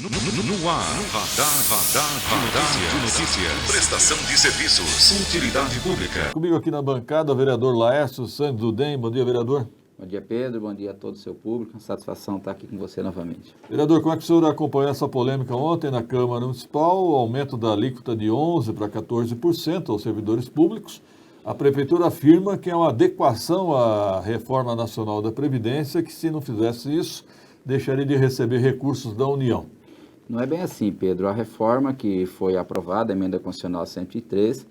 No ar, radar de notícias. Prestação de serviços. Utilidade pública. Comigo aqui na bancada, o vereador Laércio Santos do DEM. Bom dia, vereador. Bom dia, Pedro. Bom dia a todo o seu público. Satisfação estar aqui com você novamente. Vereador, como é que o senhor acompanhou essa polêmica ontem na Câmara Municipal? O aumento da alíquota de 11% para 14% aos servidores públicos. A Prefeitura afirma que é uma adequação à reforma nacional da Previdência, que se não fizesse isso, deixaria de receber recursos da União. Não é bem assim, Pedro. A reforma que foi aprovada, a Emenda Constitucional 103,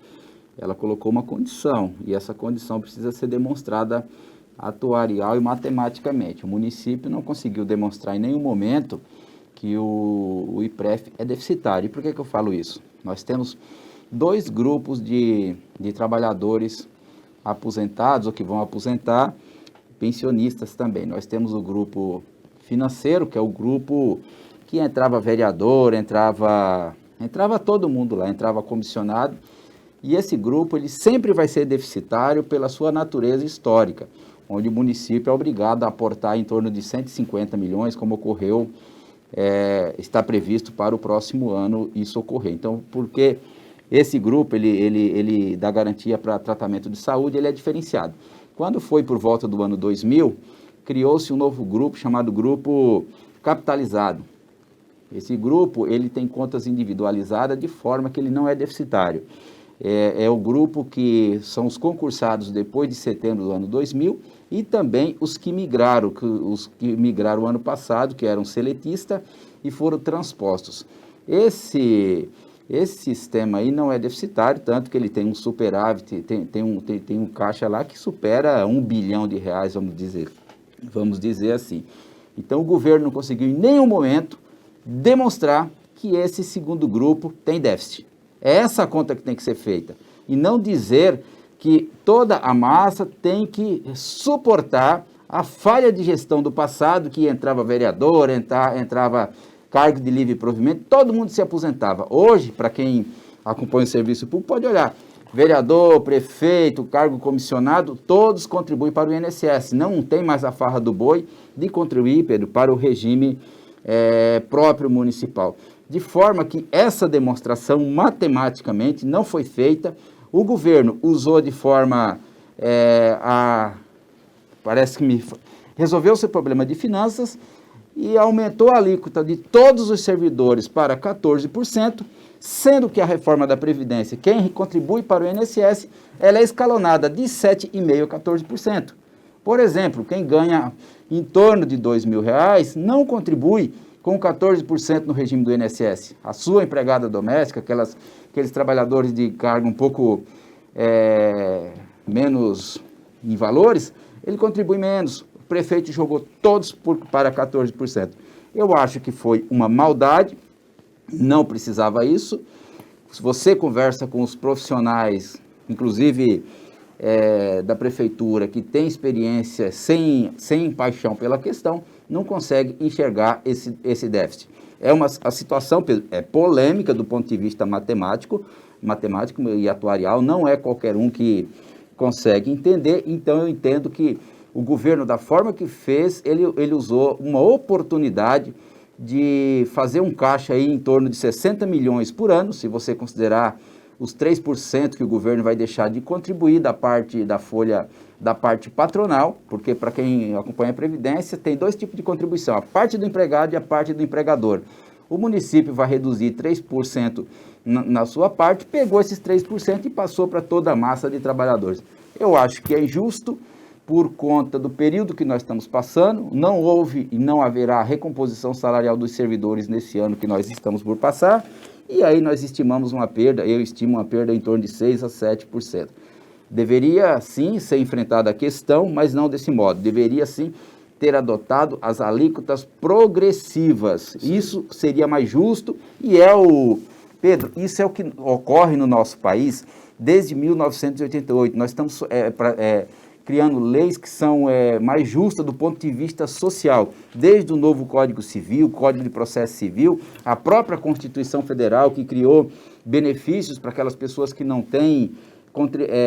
ela colocou uma condição, e essa condição precisa ser demonstrada atuarial e matematicamente. O município não conseguiu demonstrar em nenhum momento que o IPREF é deficitário. E por que eu falo isso? Nós temos dois grupos de trabalhadores aposentados ou que vão aposentar, pensionistas também. Nós temos o grupo financeiro, que é o grupo que entrava vereador, entrava todo mundo lá, entrava comissionado, e esse grupo ele sempre vai ser deficitário pela sua natureza histórica, onde o município é obrigado a aportar em torno de 150 milhões, como ocorreu, está previsto para o próximo ano isso ocorrer. Então, porque esse grupo, ele dá garantia para tratamento de saúde, ele é diferenciado. Quando foi por volta do ano 2000, criou-se um novo grupo chamado Grupo Capitalizado. Esse grupo, ele tem contas individualizadas de forma que ele não é deficitário. É o grupo que são os concursados depois de setembro do ano 2000 e também os que migraram ano passado, que eram seletistas e foram transpostos. Esse sistema aí não é deficitário, tanto que ele tem um superávit, tem um caixa lá que supera R$1 bilhão, vamos dizer assim. Então o governo não conseguiu em nenhum momento demonstrar que esse segundo grupo tem déficit. É essa a conta que tem que ser feita. E não dizer que toda a massa tem que suportar a falha de gestão do passado, que entrava vereador, entrava cargo de livre provimento, todo mundo se aposentava. Hoje, para quem acompanha o serviço público, pode olhar. Vereador, prefeito, cargo comissionado, todos contribuem para o INSS. Não tem mais a farra do boi de contribuir, Pedro, para o regime próprio municipal. De forma que essa demonstração matematicamente não foi feita. O governo usou de forma resolveu o seu problema de finanças e aumentou a alíquota de todos os servidores para 14%, sendo que a reforma da Previdência, quem contribui para o INSS, ela é escalonada de 7,5% a 14%. Por exemplo, quem ganha em torno de R$2.000 não contribui com 14% no regime do INSS. A sua empregada doméstica, aqueles trabalhadores de cargo um pouco menos em valores, ele contribui menos. O prefeito jogou todos para 14%. Eu acho que foi uma maldade, não precisava isso. Se você conversa com os profissionais, inclusive da prefeitura, que tem experiência sem paixão pela questão, não consegue enxergar esse déficit. A situação, Pedro, é polêmica do ponto de vista matemático e atuarial, não é qualquer um que consegue entender, então eu entendo que o governo, da forma que fez, ele usou uma oportunidade de fazer um caixa aí em torno de 60 milhões por ano, se você considerar os 3% que o governo vai deixar de contribuir da parte da folha, da parte patronal, porque para quem acompanha a Previdência, tem dois tipos de contribuição, a parte do empregado e a parte do empregador. O município vai reduzir 3% na sua parte, pegou esses 3% e passou para toda a massa de trabalhadores. Eu acho que é injusto, por conta do período que nós estamos passando, não houve e não haverá recomposição salarial dos servidores nesse ano que nós estamos por passar, e aí nós estimamos uma perda, eu estimo uma perda em torno de 6% a 7%. Deveria, sim, ser enfrentada a questão, mas não desse modo. Deveria, sim, ter adotado as alíquotas progressivas. Isso seria mais justo e Pedro, isso é o que ocorre no nosso país desde 1988. Nós estamos criando leis que são mais justas do ponto de vista social, desde o novo Código Civil, Código de Processo Civil, a própria Constituição Federal, que criou benefícios para aquelas pessoas que não têm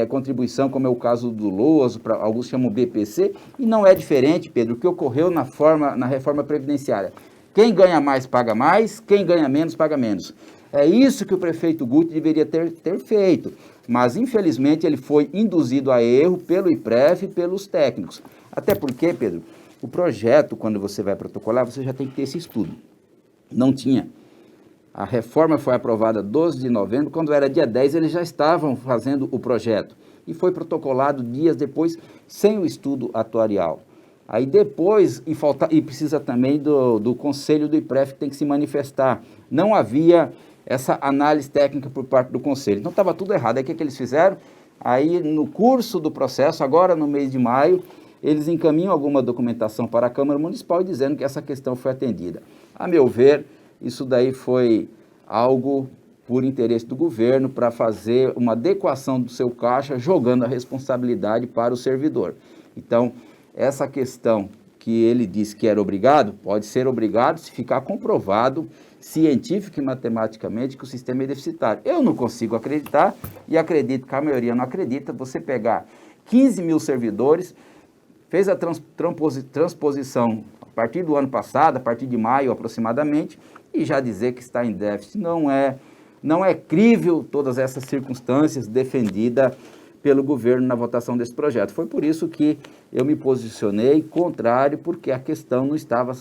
contribuição, como é o caso do LOAS, alguns chamam BPC, e não é diferente, Pedro, o que ocorreu na reforma previdenciária. Quem ganha mais, paga mais, quem ganha menos, paga menos. É isso que o prefeito Guti deveria ter feito, mas infelizmente ele foi induzido a erro pelo IPREF e pelos técnicos. Até porque, Pedro, o projeto, quando você vai protocolar, você já tem que ter esse estudo. Não tinha. A reforma foi aprovada 12 de novembro, quando era dia 10 eles já estavam fazendo o projeto. E foi protocolado dias depois, sem o estudo atuarial. Aí depois, e precisa também do conselho do IPREF que tem que se manifestar. Não havia essa análise técnica por parte do conselho. Então estava tudo errado. Aí o que eles fizeram? Aí no curso do processo, agora no mês de maio, eles encaminham alguma documentação para a Câmara Municipal dizendo que essa questão foi atendida. A meu ver, isso daí foi algo por interesse do governo para fazer uma adequação do seu caixa, jogando a responsabilidade para o servidor. Então, essa questão que ele disse que era obrigado, pode ser obrigado se ficar comprovado científico e matematicamente que o sistema é deficitário. Eu não consigo acreditar e acredito que a maioria não acredita. Você pegar 15 mil servidores, fez a transposição a partir do ano passado, a partir de maio aproximadamente, e já dizer que está em déficit não é crível todas essas circunstâncias defendidas pelo governo na votação desse projeto. Foi por isso que eu me posicionei contrário, porque a questão não estava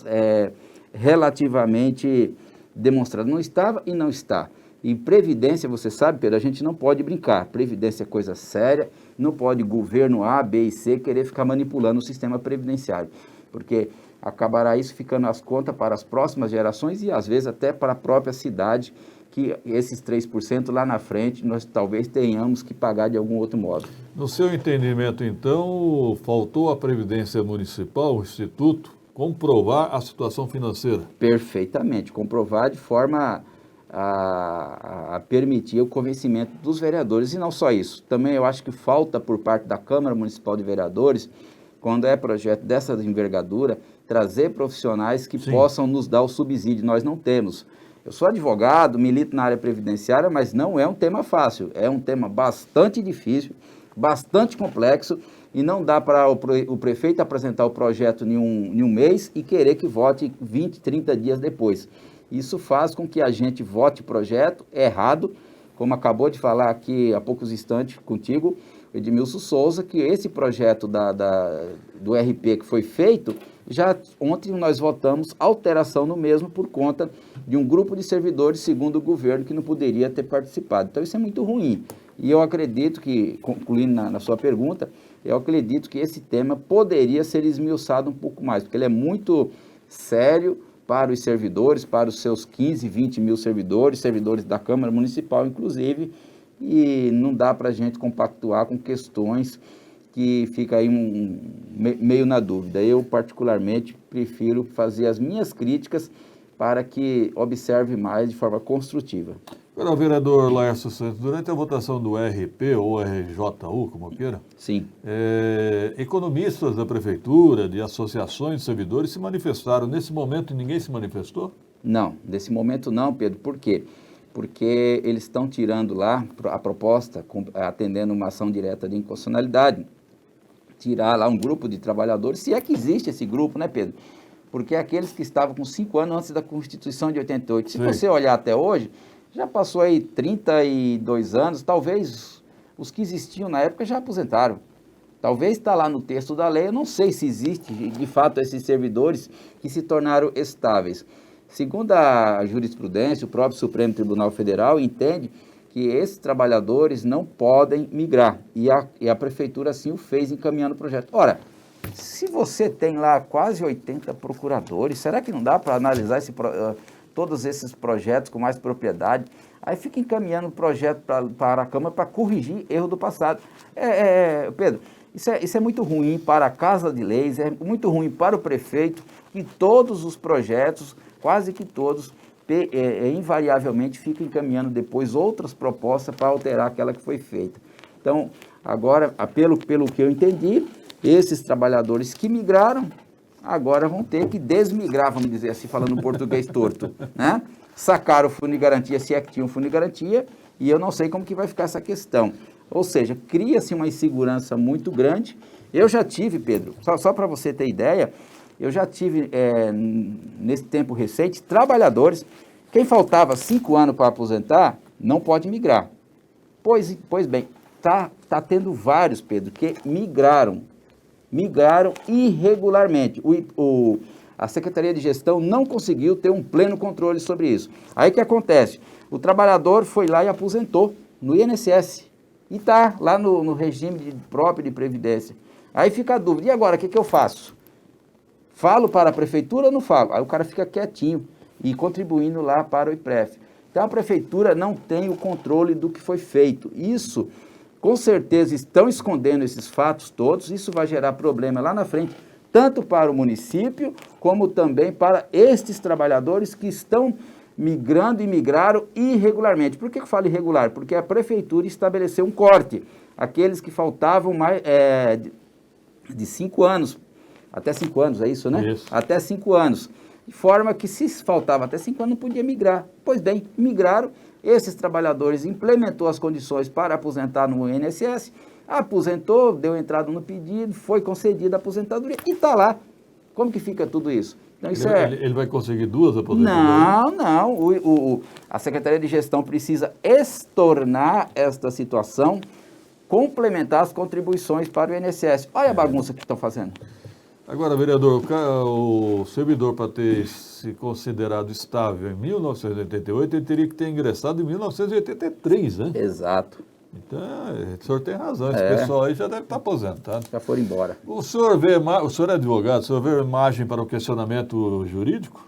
relativamente demonstrada. Não estava e não está. E previdência, você sabe, Pedro, a gente não pode brincar. Previdência é coisa séria, não pode governo A, B e C querer ficar manipulando o sistema previdenciário, porque acabará isso ficando as contas para as próximas gerações e às vezes até para a própria cidade, que esses 3% lá na frente nós talvez tenhamos que pagar de algum outro modo. No seu entendimento, então, faltou à Previdência Municipal, o Instituto, comprovar a situação financeira? Perfeitamente, comprovar de forma a permitir o convencimento dos vereadores. E não só isso, também eu acho que falta por parte da Câmara Municipal de Vereadores, quando é projeto dessa envergadura, trazer profissionais que possam nos dar o subsídio. Nós não temos. Eu sou advogado, milito na área previdenciária, mas não é um tema fácil. É um tema bastante difícil, bastante complexo, e não dá para o prefeito apresentar o projeto em um mês e querer que vote 20, 30 dias depois. Isso faz com que a gente vote projeto errado, como acabou de falar aqui há poucos instantes contigo, Edmilson Souza, que esse projeto do RP que foi feito, já ontem nós votamos alteração no mesmo por conta de um grupo de servidores, segundo o governo, que não poderia ter participado. Então isso é muito ruim. E eu acredito que, concluindo na sua pergunta, eu acredito que esse tema poderia ser esmiuçado um pouco mais, porque ele é muito sério para os servidores, para os seus 15, 20 mil servidores da Câmara Municipal, inclusive, e não dá para a gente compactuar com questões que fica aí meio na dúvida. Eu, particularmente, prefiro fazer as minhas críticas para que observe mais de forma construtiva. Agora, o vereador Laércio Santos, durante a votação do RP, ou RJU, como queira, Sim. Economistas da prefeitura, de associações de servidores se manifestaram. Nesse momento, ninguém se manifestou? Não, nesse momento não, Pedro. Por quê? Porque eles estão tirando lá a proposta, atendendo uma ação direta de inconstitucionalidade, tirar lá um grupo de trabalhadores, se é que existe esse grupo, né, Pedro? Porque é aqueles que estavam com 5 anos antes da Constituição de 88. Se você olhar até hoje, já passou aí 32 anos, talvez os que existiam na época já aposentaram. Talvez está lá no texto da lei, eu não sei se existe de fato esses servidores que se tornaram estáveis. Segundo a jurisprudência, o próprio Supremo Tribunal Federal entende que esses trabalhadores não podem migrar, e a prefeitura assim o fez encaminhando o projeto. Ora, se você tem lá quase 80 procuradores, será que não dá para analisar todos esses projetos com mais propriedade? Aí fica encaminhando o projeto para a Câmara para corrigir erro do passado. Pedro, isso é muito ruim para a Casa de Leis, é muito ruim para o prefeito, e todos os projetos, quase que todos, invariavelmente fica encaminhando depois outras propostas para alterar aquela que foi feita. Então, agora, pelo que eu entendi, esses trabalhadores que migraram, agora vão ter que desmigrar, vamos dizer assim, falando português torto, né? Sacaram o fundo de garantia, se é que tinha um fundo de garantia, e eu não sei como que vai ficar essa questão. Ou seja, cria-se uma insegurança muito grande. Eu já tive, Pedro, só para você ter ideia, Eu já tive, nesse tempo recente, trabalhadores, quem faltava 5 anos para aposentar, não pode migrar. Pois bem, tá tendo vários, Pedro, que migraram irregularmente. A Secretaria de Gestão não conseguiu ter um pleno controle sobre isso. Aí o que acontece? O trabalhador foi lá e aposentou no INSS e está lá no regime próprio de previdência. Aí fica a dúvida, e agora, o que eu faço? Falo para a prefeitura ou não falo? Aí o cara fica quietinho e contribuindo lá para o IPREF. Então a prefeitura não tem o controle do que foi feito. Isso, com certeza, estão escondendo esses fatos todos, isso vai gerar problema lá na frente, tanto para o município, como também para estes trabalhadores que estão migrando e migraram irregularmente. Por que eu falo irregular? Porque a prefeitura estabeleceu um corte. Aqueles que faltavam mais de 5 anos, até 5 anos, é isso, né? Isso. Até 5 anos. De forma que se faltava até 5 anos não podia migrar. Pois bem, migraram, esses trabalhadores implementou as condições para aposentar no INSS, aposentou, deu entrada no pedido, foi concedida a aposentadoria e está lá. Como que fica tudo isso? Então, isso ele vai conseguir 2 aposentadorias? Não. A Secretaria de Gestão precisa estornar esta situação, complementar as contribuições para o INSS. Olha a bagunça que estão fazendo. Agora, vereador, o servidor, para ter se considerado estável em 1988, ele teria que ter ingressado em 1983, né? Exato. Então, o senhor tem razão, esse pessoal aí já deve estar aposentado. Já foram embora. O senhor é advogado, o senhor vê margem para o questionamento jurídico?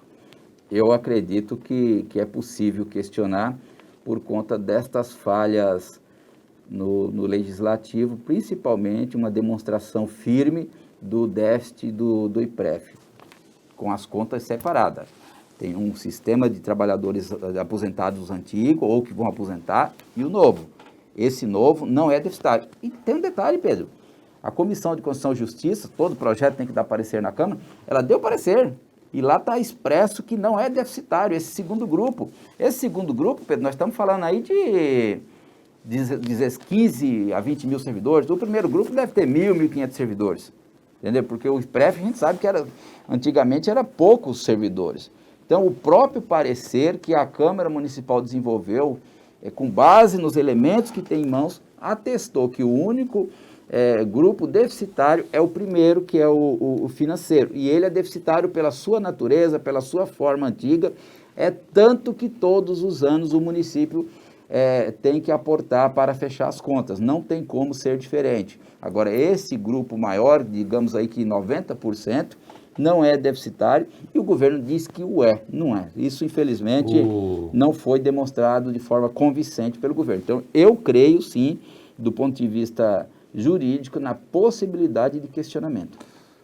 Eu acredito que é possível questionar por conta destas falhas no legislativo, principalmente uma demonstração firme do déficit do IPREF, com as contas separadas. Tem um sistema de trabalhadores aposentados antigo ou que vão aposentar e o novo. Esse novo não é deficitário. E tem um detalhe, Pedro. A Comissão de Constituição e Justiça, todo projeto tem que dar parecer na Câmara, ela deu parecer. E lá está expresso que não é deficitário esse segundo grupo. Esse segundo grupo, Pedro, nós estamos falando aí de 15 a 20 mil servidores. O primeiro grupo deve ter 1.500 servidores. Entendeu? Porque o IPREF a gente sabe que antigamente era poucos servidores. Então, o próprio parecer que a Câmara Municipal desenvolveu, com base nos elementos que tem em mãos, atestou que o único grupo deficitário é o primeiro, que é o financeiro. E ele é deficitário pela sua natureza, pela sua forma antiga, tanto que todos os anos o município tem que aportar para fechar as contas. Não tem como ser diferente. Agora, esse grupo maior, digamos aí que 90%, não é deficitário e o governo diz que não é. Isso, infelizmente, não foi demonstrado de forma convincente pelo governo. Então, eu creio, sim, do ponto de vista jurídico, na possibilidade de questionamento.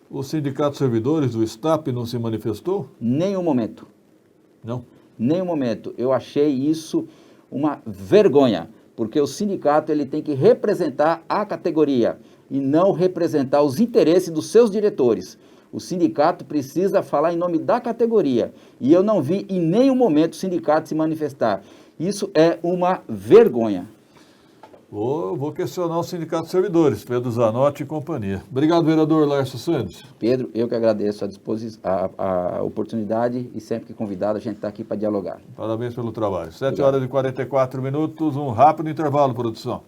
O Sindicato de Servidores do STAP não se manifestou? Nenhum momento. Não? Nenhum momento. Eu achei isso uma vergonha, porque o sindicato ele tem que representar a categoria e não representar os interesses dos seus diretores. O sindicato precisa falar em nome da categoria e eu não vi em nenhum momento o sindicato se manifestar. Isso é uma vergonha. Vou questionar o Sindicato de Servidores, Pedro Zanotti e companhia. Obrigado, vereador Laércio Santos. Pedro, eu que agradeço a oportunidade e sempre que convidado a gente está aqui para dialogar. Parabéns pelo trabalho. 7 horas e 44 minutos, um rápido intervalo, produção.